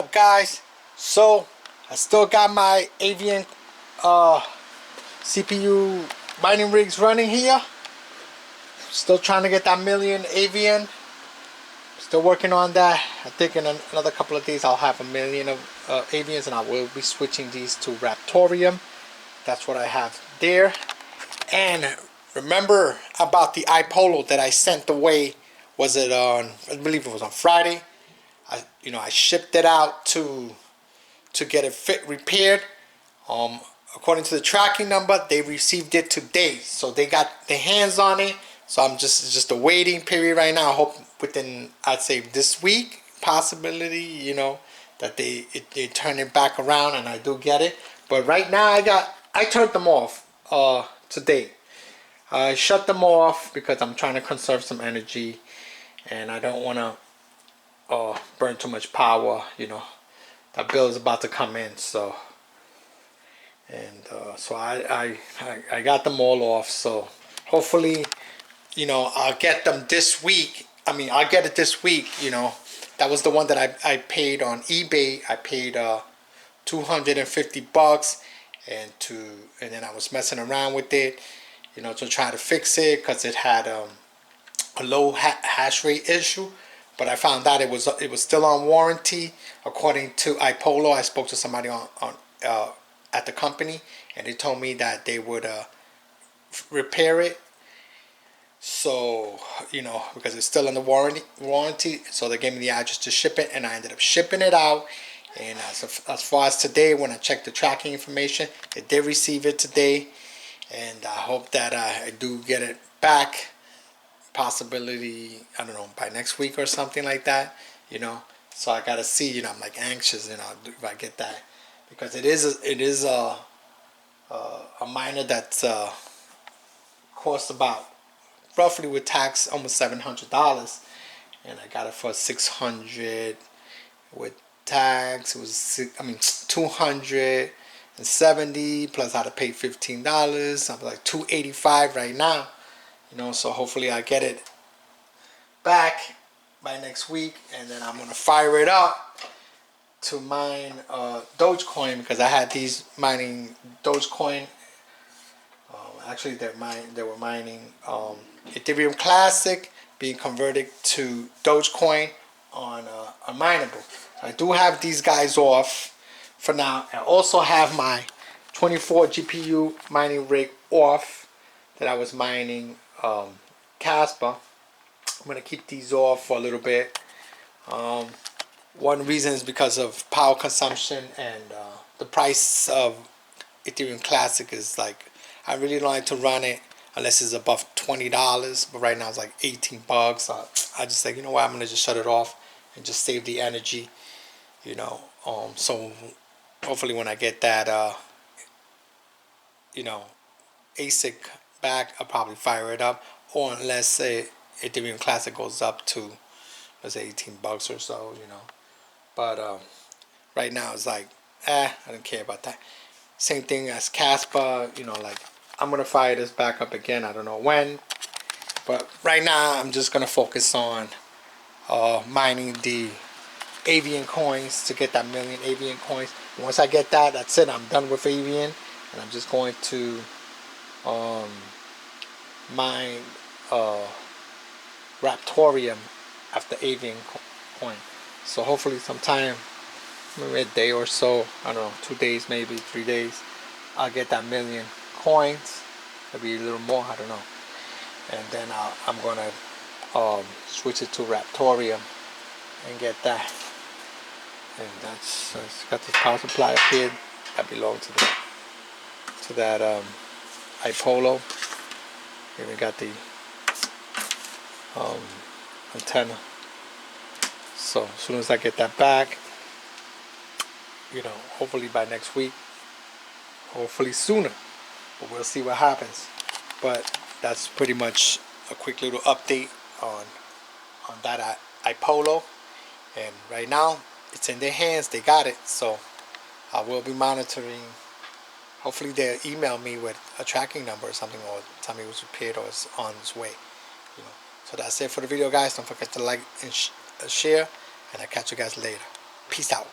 up, guys? So I still got my avian CPU mining rigs running here. Still trying to get that million avian. Still working on that. I think in another couple of days I'll have a million of avians, and I will be switching these to Raptorium. That's what I have there. And remember about the iPollo that I sent away? Was it on? I believe it was on Friday. I shipped it out to get it repaired. According to the tracking number, they received it today, so they got their hands on it. So I'm just a waiting period right now. I hope within, I'd say this week, possibility, that they turn it back around and I do get it. But right now I turned them off today. I shut them off because I'm trying to conserve some energy, and I don't want to burn too much power. That bill is about to come in, so I got them all off. So hopefully, I'll get them this week. I'll get it this week. That was the one that I paid on eBay. I paid $250, and then I was messing around with it, to try to fix it because it had a low hash rate issue. But I found out it was still on warranty according to iPollo. I spoke to somebody on at the company, and they told me that they would repair it. So because it's still under warranty, so they gave me the address to ship it, and I ended up shipping it out. And as far as today, when I checked the tracking information, they did receive it today, and I hope that I do get it back. Possibility, I don't know, by next week or something like that. So I gotta see. I'm like anxious, if I get that, because it is a miner that costs about, roughly with tax, almost $700, and I got it for $600 with tax. It was $270 plus I had to pay $15. I'm like $285 right now. So hopefully I get it back by next week, and then I'm gonna fire it up to mine Dogecoin, because I had these mining Dogecoin. Actually, they were mining Ethereum Classic, being converted to Dogecoin on a mineable. I do have these guys off for now. I also have my 24 GPU mining rig off that I was mining Casper. I'm gonna keep these off for a little bit. One reason is because of power consumption, and the price of Ethereum Classic is like, I really don't like to run it unless it's above $20, but right now it's like $18. So I just think, what, I'm gonna just shut it off and just save the energy. So hopefully when I get that ASIC back, I'll probably fire it up, or unless Ethereum Classic goes up to, let's say, $18 or so, But right now it's like, I don't care about that. Same thing as Casper, like, I'm gonna fire this back up again. I don't know when, but right now I'm just gonna focus on mining the avian coins to get that million avian coins. And once I get that, that's it. I'm done with avian, and I'm just going to mine Raptorium after avian coin. So hopefully sometime, maybe a day or so, I don't know, 2 days, maybe 3 days, I'll get that million coins. Maybe a little more, I don't know. And then I'm gonna switch it to Raptorium and get that. And that's got the power supply up here that belongs to that iPollo. Here we got the antenna. So as soon as I get that back, hopefully by next week, hopefully sooner, but we'll see what happens. But that's pretty much a quick little update on that iPollo. And right now it's in their hands, they got it, so I will be monitoring. Hopefully they'll email me with a tracking number or something, or tell me it was repaired or it's on its way. So that's it for the video, guys. Don't forget to like and share, and I'll catch you guys later. Peace out.